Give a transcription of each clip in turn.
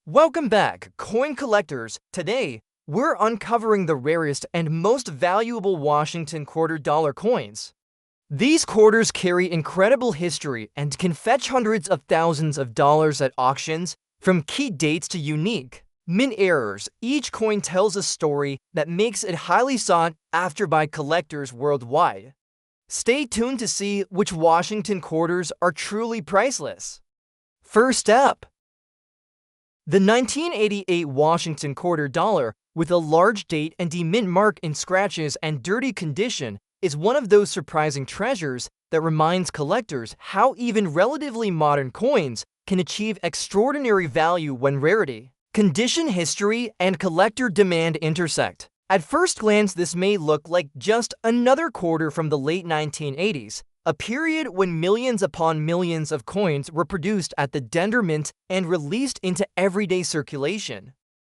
Welcome back, coin collectors. Today, we're uncovering the rarest and most valuable Washington quarter dollar coins. These quarters carry incredible history and can fetch hundreds of thousands of dollars at auctions, from key dates to unique mint errors. Each coin tells a story that makes it highly sought after by collectors worldwide. Stay tuned to see which Washington quarters are truly priceless. First up, the 1988 Washington quarter dollar, with a large date and mint mark in scratches and dirty condition, is one of those surprising treasures that reminds collectors how even relatively modern coins can achieve extraordinary value when rarity, condition, history, and collector demand intersect. At first glance, this may look like just another quarter from the late 1980s, a period when millions upon millions of coins were produced at the Denver Mint and released into everyday circulation.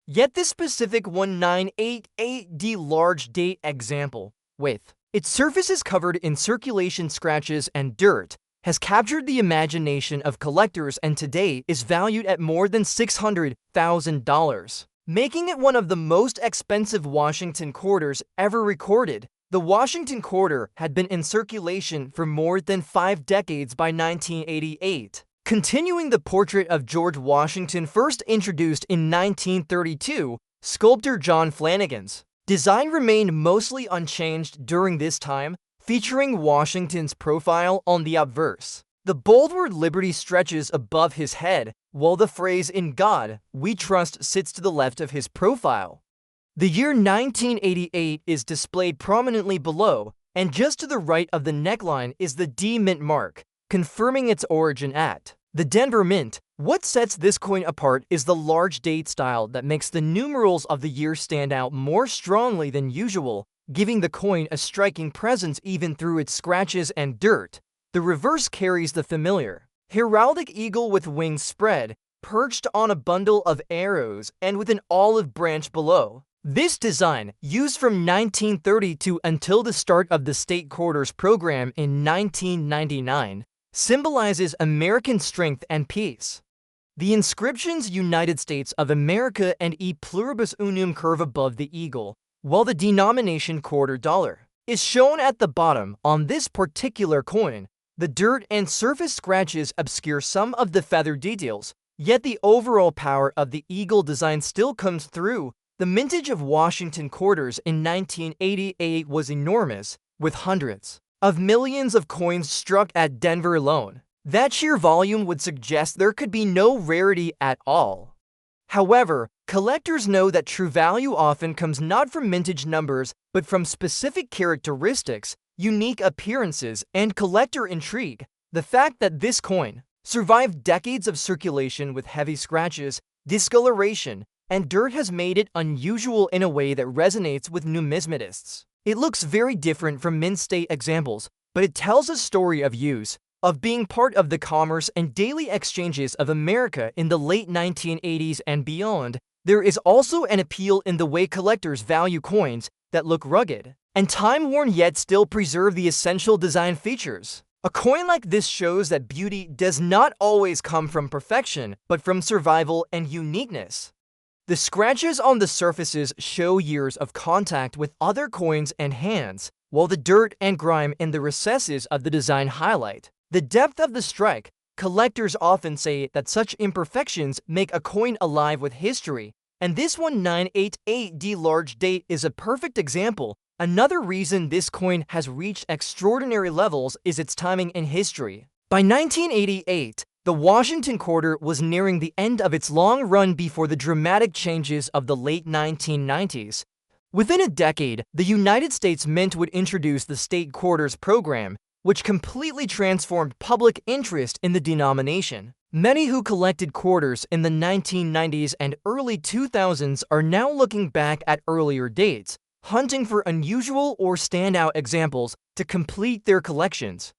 Yet this specific 1988 large date example, with its surfaces covered in circulation scratches and dirt, has captured the imagination of collectors and today is valued at more than $600,000, making it one of the most expensive Washington quarters ever recorded. The Washington quarter had been in circulation for more than 5 decades by 1988, continuing the portrait of George Washington first introduced in 1932. Sculptor John Flanagan's design remained mostly unchanged during this time, featuring Washington's profile on the obverse. The bold word Liberty stretches above his head, while the phrase "In God We Trust" sits to the left of his profile. The year 1988 is displayed prominently below, and just to the right of the neckline is the D mint mark, confirming its origin at the Denver Mint. What sets this coin apart is the large date style that makes the numerals of the year stand out more strongly than usual, giving the coin a striking presence even through its scratches and dirt. The reverse carries the familiar heraldic eagle with wings spread, perched on a bundle of arrows and with an olive branch below. This design, used from 1932 until the start of the state quarters program in 1999, symbolizes American strength and peace. The inscriptions "United States of America" and "E Pluribus Unum" curve above the eagle, while the denomination quarter dollar is shown at the bottom. On this particular coin, the dirt and surface scratches obscure some of the feather details, yet the overall power of the eagle design still comes through. The mintage of Washington quarters in 1988 was enormous, with hundreds of millions of coins struck at Denver alone. That sheer volume would suggest there could be no rarity at all. However, collectors know that true value often comes not from mintage numbers, but from specific characteristics, unique appearances, and collector intrigue. The fact that this coin survived decades of circulation with heavy scratches, discoloration, and dirt has made it unusual in a way that resonates with numismatists. It looks very different from mint state examples, but it tells a story of use, of being part of the commerce and daily exchanges of America in the late 1980s and beyond. There is also an appeal in the way collectors value coins that look rugged and time-worn yet still preserve the essential design features. A coin like this shows that beauty does not always come from perfection, but from survival and uniqueness. The scratches on the surfaces show years of contact with other coins and hands, while the dirt and grime in the recesses of the design highlight the depth of the strike. Collectors often say that such imperfections make a coin alive with history, and this 1988 large date is a perfect example. Another reason this coin has reached extraordinary levels is its timing in history. By 1988, the Washington quarter was nearing the end of its long run before the dramatic changes of the late 1990s. Within a decade, the United States Mint would introduce the state quarters program, which completely transformed public interest in the denomination. Many who collected quarters in the 1990s and early 2000s are now looking back at earlier dates, hunting for unusual or standout examples to complete their collections.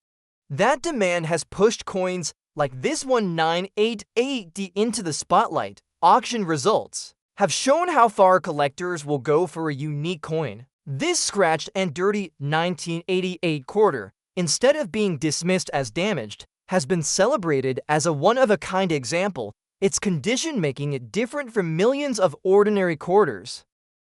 That demand has pushed coins like this 1988 into the spotlight. Auction results have shown how far collectors will go for a unique coin. This scratched and dirty 1988 quarter, instead of being dismissed as damaged, has been celebrated as a one-of-a-kind example its condition making it different from millions of ordinary quarters.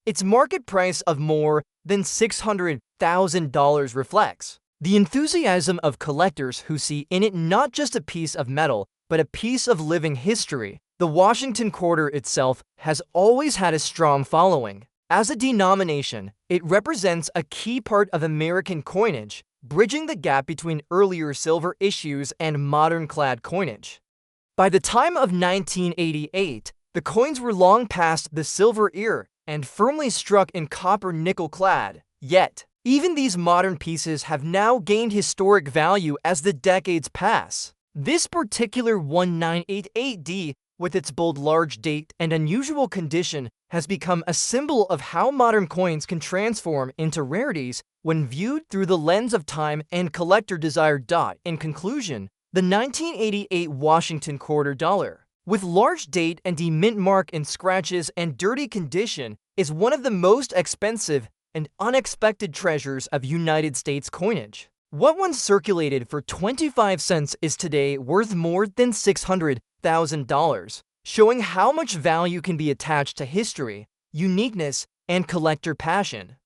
Its market price of more than $600,000 reflects the enthusiasm of collectors who see in it not just a piece of metal, but a piece of living history. The Washington quarter itself has always had a strong following. As a denomination, it represents a key part of American coinage, bridging the gap between earlier silver issues and modern clad coinage. By the time of 1988, the coins were long past the silver era and firmly struck in copper nickel clad. Yet, even these modern pieces have now gained historic value as the decades pass. This particular 1988D, with its bold large date and unusual condition, has become a symbol of how modern coins can transform into rarities when viewed through the lens of time and collector desire. In conclusion, the 1988 Washington quarter dollar, with large date and a mint mark in scratches and dirty condition, is one of the most expensive and unexpected treasures of United States coinage. What once circulated for 25 cents is today worth more than $600,000, showing how much value can be attached to history, uniqueness, and collector passion.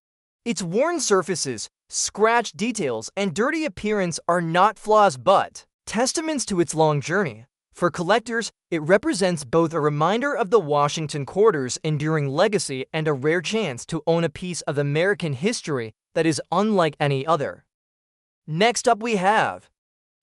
Its worn surfaces, scratched details, and dirty appearance are not flaws but testaments to its long journey. For collectors, it represents both a reminder of the Washington quarter's enduring legacy and a rare chance to own a piece of American history that is unlike any other. Next up we have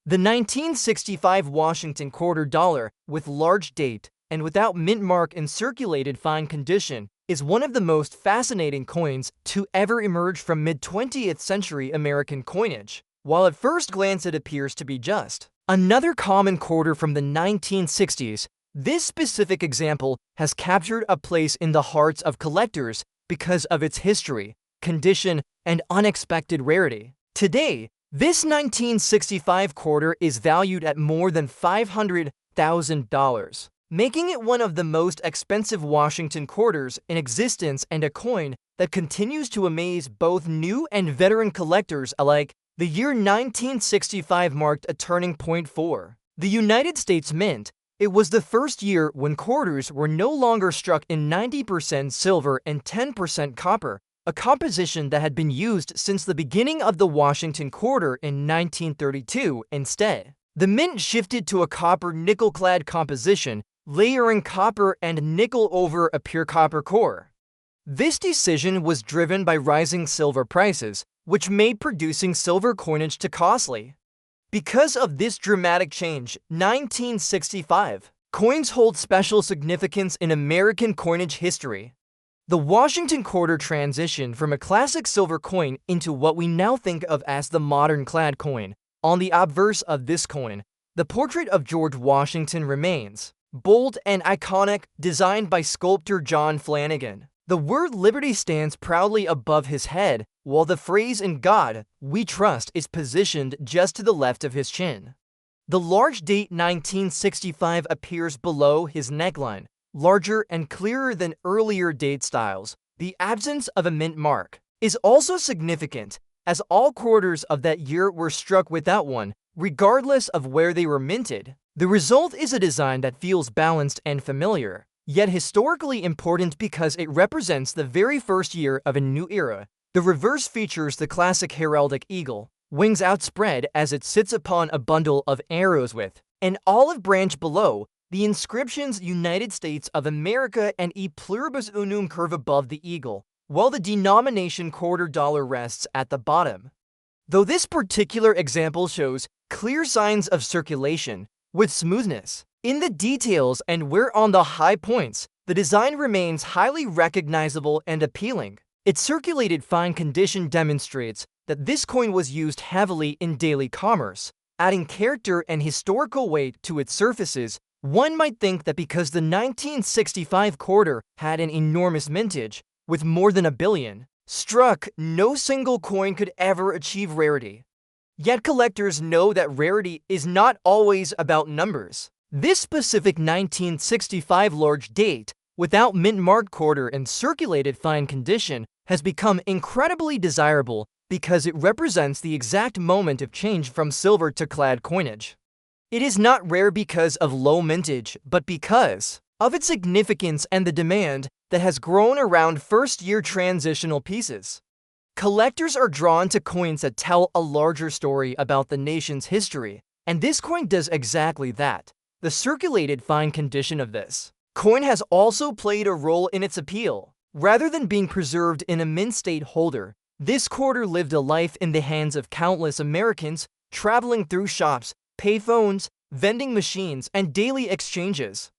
the 1965 Washington quarter dollar, with large date and without mint mark in circulated fine condition, is one of the most fascinating coins to ever emerge from mid-20th century American coinage. While at first glance it appears to be just another common quarter from the 1960s, this specific example has captured a place in the hearts of collectors because of its history, condition, and unexpected rarity. Today, this 1965 quarter is valued at more than $500,000, making it one of the most expensive Washington quarters in existence and a coin that continues to amaze both new and veteran collectors alike. The year 1965 marked a turning point for the United States Mint. It was the first year when quarters were no longer struck in 90% silver and 10% copper, a composition that had been used since the beginning of the Washington quarter in 1932. Instead, the mint shifted to a copper nickel-clad composition, layering copper and nickel over a pure copper core. This decision was driven by rising silver prices, which made producing silver coinage too costly. Because of this dramatic change, 1965 coins hold special significance in American coinage history. The Washington quarter transitioned from a classic silver coin into what we now think of as the modern clad coin. On the obverse of this coin, the portrait of George Washington remains, bold and iconic, designed by sculptor John Flanagan. The word liberty stands proudly above his head, while the phrase "In God We Trust" is positioned just to the left of his chin. The large date 1965 appears below his neckline, larger and clearer than earlier date styles. The absence of a mint mark is also significant, as all quarters of that year were struck without one, regardless of where they were minted. The result is a design that feels balanced and familiar, yet historically important because it represents the very first year of a new era. The reverse features the classic heraldic eagle, wings outspread as it sits upon a bundle of arrows with an olive branch below, the inscriptions United States of America and E pluribus unum curve above the eagle, while the denomination quarter dollar rests at the bottom. Though this particular example shows clear signs of circulation, with smoothness in the details and where on the high points, the design remains highly recognizable and appealing. Its circulated fine condition demonstrates that this coin was used heavily in daily commerce, adding character and historical weight to its surfaces. One might think that because the 1965 quarter had an enormous mintage, with more than 1 billion struck, no single coin could ever achieve rarity. Yet collectors know that rarity is not always about numbers. This specific 1965 large date, without mint mark quarter and circulated fine condition, has become incredibly desirable because it represents the exact moment of change from silver to clad coinage. It is not rare because of low mintage, but because of its significance and the demand that has grown around first-year transitional pieces. Collectors are drawn to coins that tell a larger story about the nation's history, and this coin does exactly that. The circulated fine condition of this coin has also played a role in its appeal. Rather than being preserved in a mint state holder, this quarter lived a life in the hands of countless Americans, traveling through shops, payphones, vending machines, and daily exchanges.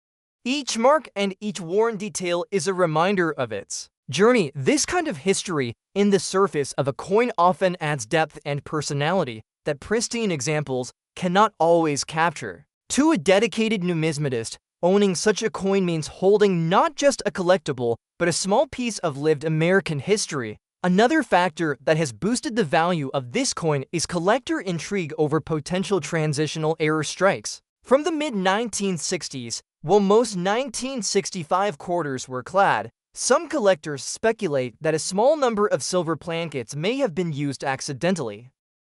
Each mark and each worn detail is a reminder of its journey. This kind of history in the surface of a coin often adds depth and personality that pristine examples cannot always capture. To a dedicated numismatist, owning such a coin means holding not just a collectible, but a small piece of lived American history. Another factor that has boosted the value of this coin is collector intrigue over potential transitional error strikes. From the mid-1960s, while most 1965 quarters were clad, some collectors speculate that a small number of silver plankets may have been used accidentally.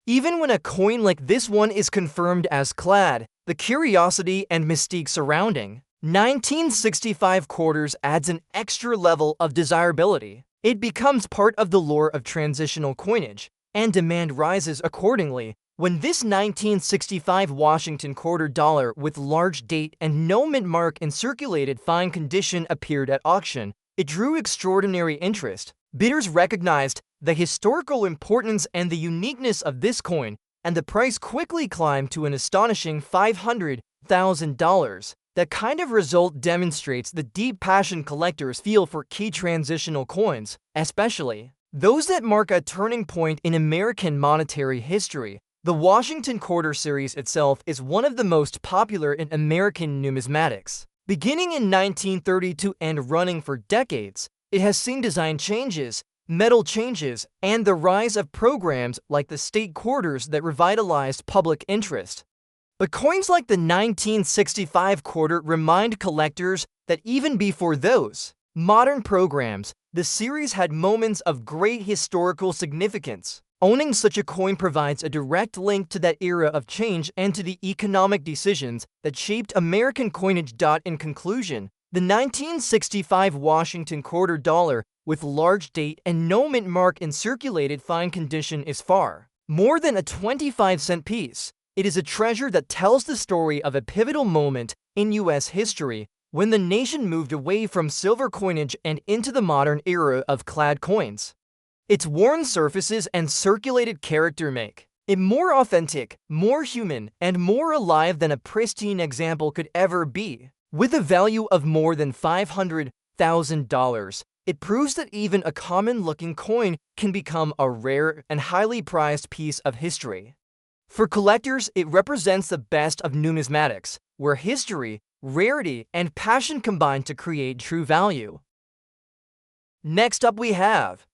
Even when a coin like this one is confirmed as clad, the curiosity and mystique surrounding 1965 quarters adds an extra level of desirability. It becomes part of the lore of transitional coinage, and demand rises accordingly. When this 1965 Washington quarter dollar with large date and no mint mark in circulated fine condition appeared at auction, it drew extraordinary interest. Bidders recognized the historical importance and the uniqueness of this coin, and the price quickly climbed to an astonishing $500,000. That kind of result demonstrates the deep passion collectors feel for key transitional coins, especially those that mark a turning point in American monetary history. The Washington Quarter Series itself is one of the most popular in American numismatics. Beginning in 1932 and running for decades, it has seen design changes, metal changes, and the rise of programs like the state quarters that revitalized public interest. But coins like the 1965 quarter remind collectors that even before those modern programs, the series had moments of great historical significance. Owning such a coin provides a direct link to that era of change and to the economic decisions that shaped American coinage. In conclusion, the 1965 Washington quarter dollar with large date and no mint mark in circulated fine condition is far more than a 25-cent piece. It is a treasure that tells the story of a pivotal moment in U.S. history when the nation moved away from silver coinage and into the modern era of clad coins. Its worn surfaces and circulated character make it more authentic, more human, and more alive than a pristine example could ever be. With a value of more than $500,000, it proves that even a common-looking coin can become a rare and highly prized piece of history. For collectors, it represents the best of numismatics, where history, rarity, and passion combine to create true value. Next up we have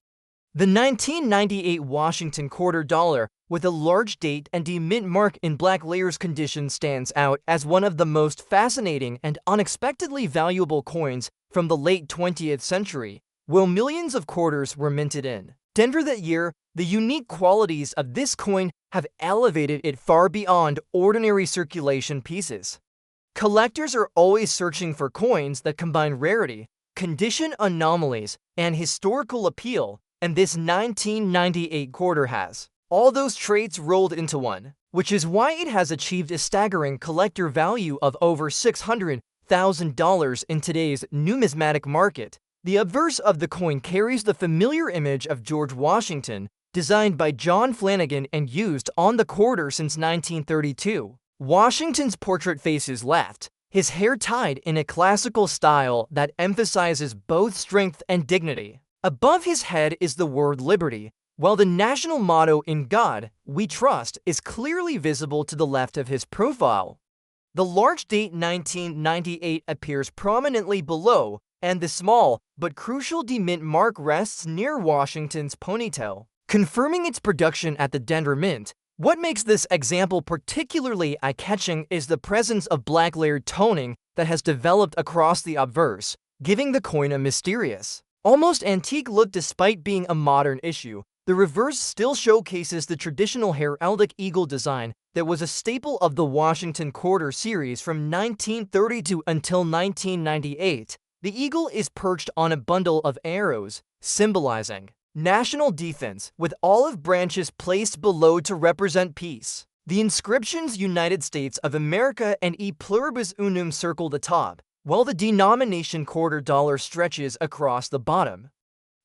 the 1998 Washington quarter dollar with a large date and a mint mark in black layers condition stands out as one of the most fascinating and unexpectedly valuable coins from the late 20th century, while millions of quarters were minted in Denver that year. The unique qualities of this coin have elevated it far beyond ordinary circulation pieces. Collectors are always searching for coins that combine rarity, condition anomalies, and historical appeal, and this 1998 quarter has all those traits rolled into one, which is why it has achieved a staggering collector value of over $600,000 in today's numismatic market. The obverse of the coin carries the familiar image of George Washington, designed by John Flanagan and used on the quarter since 1932. Washington's portrait faces left, his hair tied in a classical style that emphasizes both strength and dignity. Above his head is the word liberty, while the national motto "In God We Trust" is clearly visible to the left of his profile. The large date 1998 appears prominently below, and the small but crucial D-Mint mark rests near Washington's ponytail, confirming its production at the Denver Mint. What makes this example particularly eye-catching is the presence of black layered toning that has developed across the obverse, giving the coin a mysterious, almost antique look. Despite being a modern issue, the reverse still showcases the traditional heraldic eagle design that was a staple of the Washington quarter series from 1932 until 1998. The eagle is perched on a bundle of arrows, symbolizing national defense, with olive branches placed below to represent peace. The inscriptions United States of America and E pluribus unum circle the top, while the denomination quarter dollar stretches across the bottom.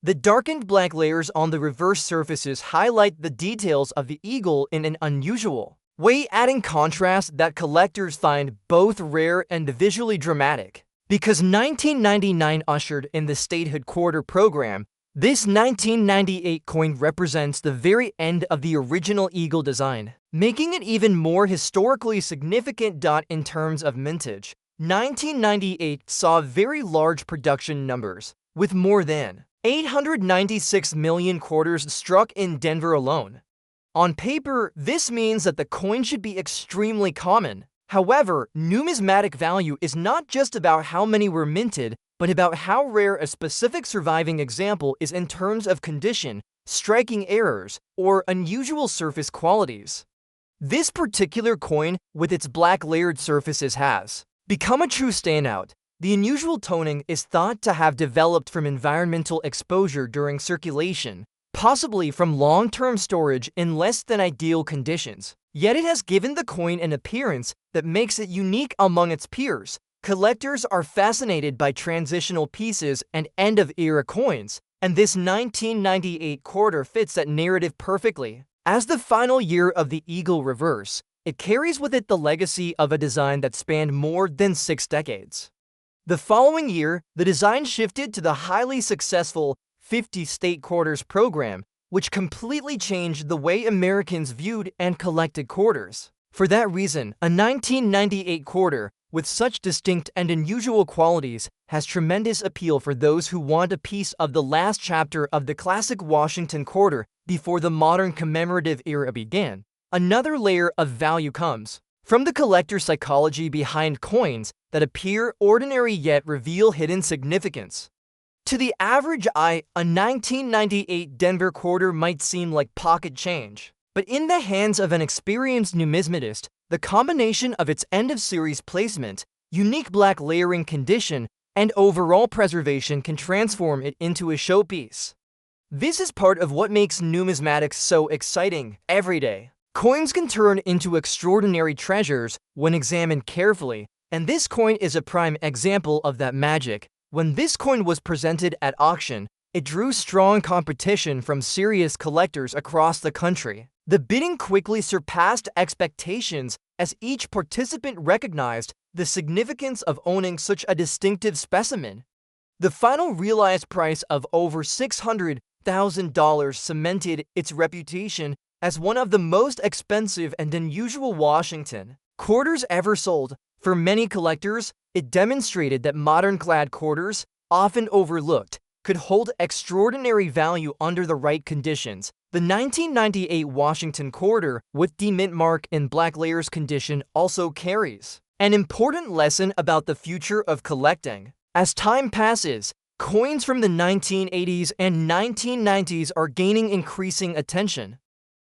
The darkened black layers on the reverse surfaces highlight the details of the eagle in an unusual way, adding contrast that collectors find both rare and visually dramatic. Because 1999 ushered in the statehood quarter program, this 1998 coin represents the very end of the original eagle design, making it even more historically significant. In terms of mintage, 1998 saw very large production numbers, with more than 896 million quarters struck in Denver alone. On paper, this means that the coin should be extremely common. However, numismatic value is not just about how many were minted, but about how rare a specific surviving example is in terms of condition, striking errors, or unusual surface qualities. This particular coin, with its black layered surfaces, has become a true standout. The unusual toning is thought to have developed from environmental exposure during circulation, possibly from long-term storage in less than ideal conditions. Yet it has given the coin an appearance that makes it unique among its peers. Collectors are fascinated by transitional pieces and end-of-era coins, and this 1998 quarter fits that narrative perfectly. As the final year of the eagle reverse, it carries with it the legacy of a design that spanned more than 6 decades. The following year, the design shifted to the highly successful 50 state quarters program, which completely changed the way Americans viewed and collected quarters. For that reason, a 1998 quarter with such distinct and unusual qualities has tremendous appeal for those who want a piece of the last chapter of the classic Washington quarter before the modern commemorative era began. Another layer of value comes from the collector psychology behind coins that appear ordinary yet reveal hidden significance. To the average eye, a 1998 Denver quarter might seem like pocket change. But in the hands of an experienced numismatist, the combination of its end-of-series placement, unique black layering condition, and overall preservation can transform it into a showpiece. This is part of what makes numismatics so exciting. Every day, coins can turn into extraordinary treasures when examined carefully, and this coin is a prime example of that magic. When this coin was presented at auction, it drew strong competition from serious collectors across the country. The bidding quickly surpassed expectations as each participant recognized the significance of owning such a distinctive specimen. The final realized price of over $600,000 cemented its reputation as one of the most expensive and unusual Washington quarters ever sold. For many collectors, it demonstrated that modern clad quarters, often overlooked, could hold extraordinary value under the right conditions. The 1998 Washington quarter, with the mint mark in black layers condition, also carries an important lesson about the future of collecting. As time passes, coins from the 1980s and 1990s are gaining increasing attention.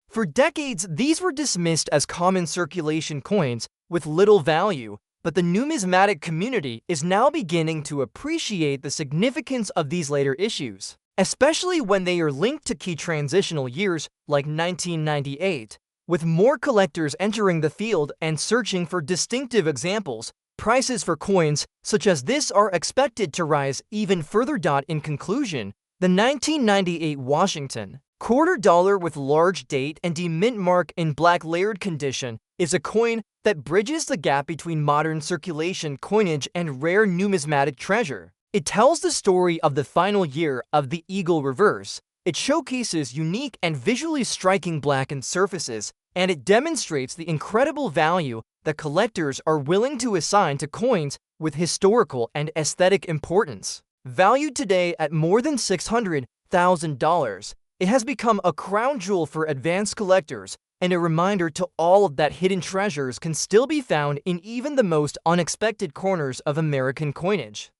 For decades, these were dismissed as common circulation coins with little value, but the numismatic community is now beginning to appreciate the significance of these later issues, especially when they are linked to key transitional years like 1998. With more collectors entering the field and searching for distinctive examples, prices for coins such as this are expected to rise even further. In conclusion, the 1998 Washington quarter dollar with large date and the mint mark in black layered condition is a coin that bridges the gap between modern circulation coinage and rare numismatic treasure. It tells the story of the final year of the eagle reverse. It showcases unique and visually striking blackened surfaces, and it demonstrates the incredible value that collectors are willing to assign to coins with historical and aesthetic importance. Valued today at more than $600,000, it has become a crown jewel for advanced collectors and a reminder to all that hidden treasures can still be found in even the most unexpected corners of American coinage.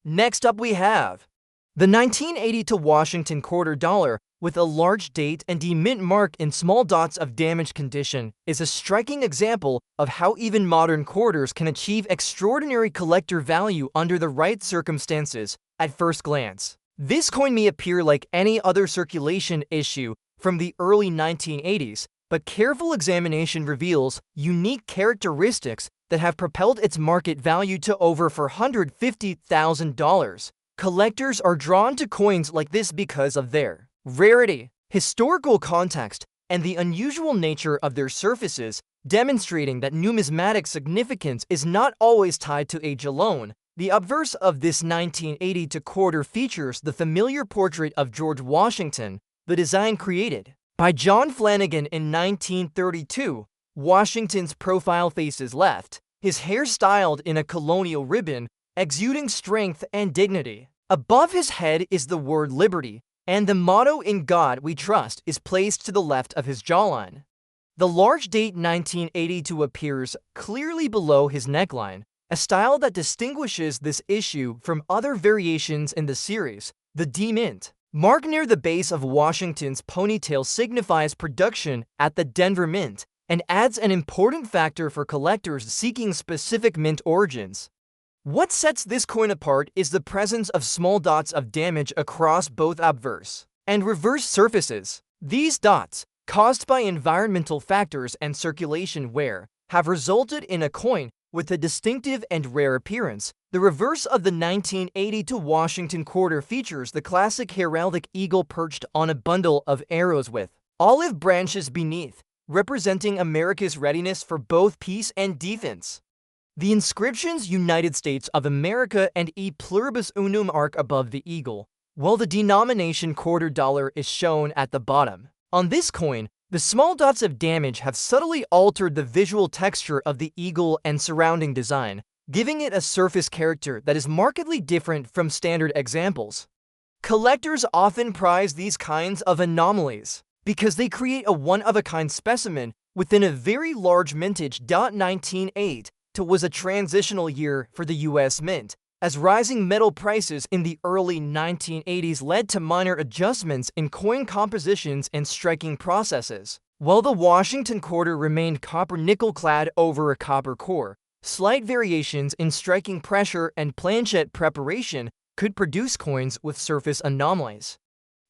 Next up we have the 1982 Washington quarter dollar with a large date and mint mark in small dots of damaged condition, is a striking example of how even modern quarters can achieve extraordinary collector value under the right circumstances at first glance. This coin may appear like any other circulation issue from the early 1980s, but careful examination reveals unique characteristics that have propelled its market value to over $450,000. Collectors are drawn to coins like this because of their rarity, historical context, and the unusual nature of their surfaces, demonstrating that numismatic significance is not always tied to age alone. The obverse of this 1982 quarter features the familiar portrait of George Washington, the design created by John Flanagan in 1932. Washington's profile faces left, his hair styled in a colonial ribbon, exuding strength and dignity. Above his head is the word liberty, and the motto "In God We Trust" is placed to the left of his jawline. The large date 1982 appears clearly below his neckline, a style that distinguishes this issue from other variations in the series. The D-Mint mark near the base of Washington's ponytail signifies production at the Denver Mint and adds an important factor for collectors seeking specific mint origins. What sets this coin apart is the presence of small dots of damage across both obverse and reverse surfaces. These dots, caused by environmental factors and circulation wear, have resulted in a coin with a distinctive and rare appearance. The reverse of the 1982 Washington quarter features the classic heraldic eagle perched on a bundle of arrows with olive branches beneath, representing America's readiness for both peace and defense. The inscriptions "United States of America" and "E Pluribus Unum" arc above the eagle, while the denomination quarter dollar is shown at the bottom. On this coin, the small dots of damage have subtly altered the visual texture of the eagle and surrounding design, giving it a surface character that is markedly different from standard examples. Collectors often prize these kinds of anomalies because they create a one-of-a-kind specimen within a very large mintage. 1908 was a transitional year for the U.S. Mint, as rising metal prices in the early 1980s led to minor adjustments in coin compositions and striking processes. While the Washington quarter remained copper-nickel clad over a copper core, slight variations in striking pressure and planchet preparation could produce coins with surface anomalies.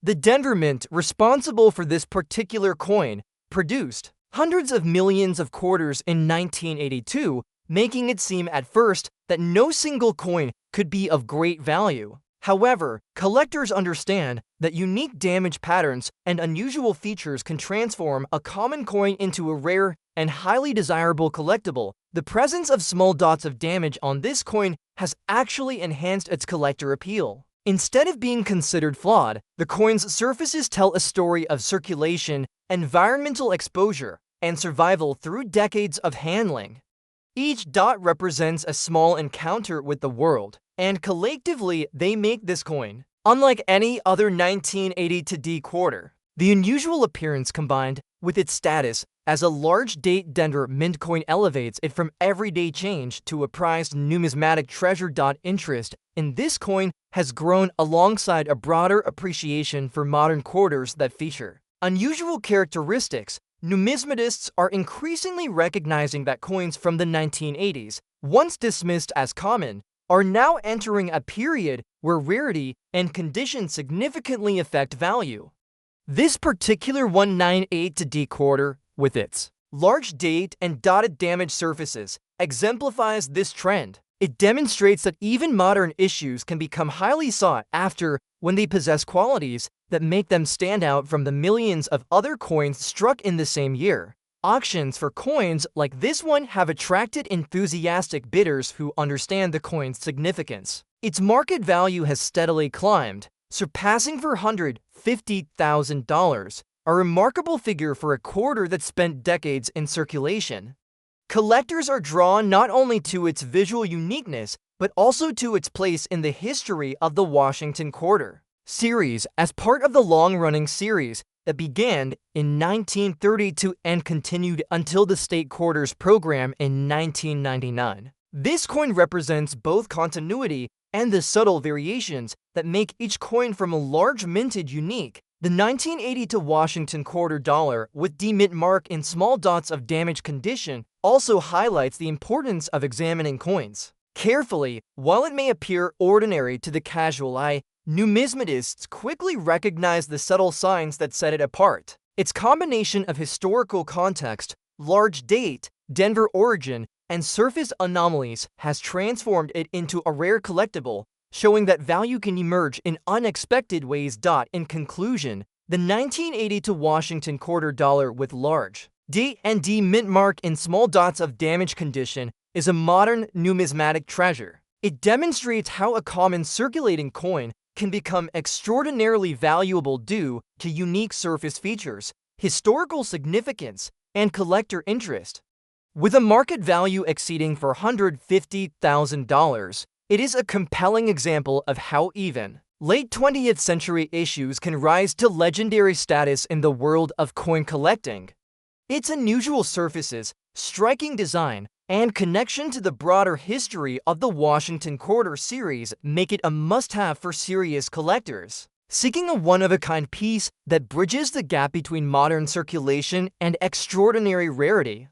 The Denver Mint, responsible for this particular coin, produced hundreds of millions of quarters in 1982, making it seem at first that no single coin could be of great value. However, collectors understand that unique damage patterns and unusual features can transform a common coin into a rare and highly desirable collectible. The presence of small dots of damage on this coin has actually enhanced its collector appeal. Instead of being considered flawed, the coin's surfaces tell a story of circulation, environmental exposure, and survival through decades of handling. Each dot represents a small encounter with the world, and collectively they make this coin unlike any other 1982 quarter. The unusual appearance combined with its status as a large date Denver Mint coin elevates it from everyday change to a prized numismatic treasure. Interest in this coin has grown alongside a broader appreciation for modern quarters that feature unusual characteristics. Numismatists are increasingly recognizing that coins from the 1980s, once dismissed as common, are now entering a period where rarity and condition significantly affect value. This particular 1982 quarter, with its large date and dotted damage surfaces, exemplifies this trend. It demonstrates that even modern issues can become highly sought after when they possess qualities that make them stand out from the millions of other coins struck in the same year. Auctions for coins like this one have attracted enthusiastic bidders who understand the coin's significance. Its market value has steadily climbed, surpassing $450,000, a remarkable figure for a quarter that spent decades in circulation. Collectors are drawn not only to its visual uniqueness, but also to its place in the history of the Washington quarter series as part of the long-running series that began in 1932 and continued until the state quarters program in 1999. This coin represents both continuity and the subtle variations that make each coin from a large mintage unique. The 1982 Washington quarter dollar with D mint mark in small dots of damaged condition also highlights the importance of examining coins carefully. While it may appear ordinary to the casual eye, numismatists quickly recognize the subtle signs that set it apart. Its combination of historical context, large date, Denver origin, and surface anomalies has transformed it into a rare collectible, showing that value can emerge in unexpected ways. In conclusion, the 1982 Washington quarter dollar with large D and D mint mark in small dots of damaged condition is a modern numismatic treasure. It demonstrates how a common circulating coin can become extraordinarily valuable due to unique surface features, historical significance, and collector interest. With a market value exceeding $450,000, it is a compelling example of how even late 20th century issues can rise to legendary status in the world of coin collecting. Its unusual surfaces, striking design, and connection to the broader history of the Washington Quarter series make it a must-have for serious collectors seeking a one-of-a-kind piece that bridges the gap between modern circulation and extraordinary rarity.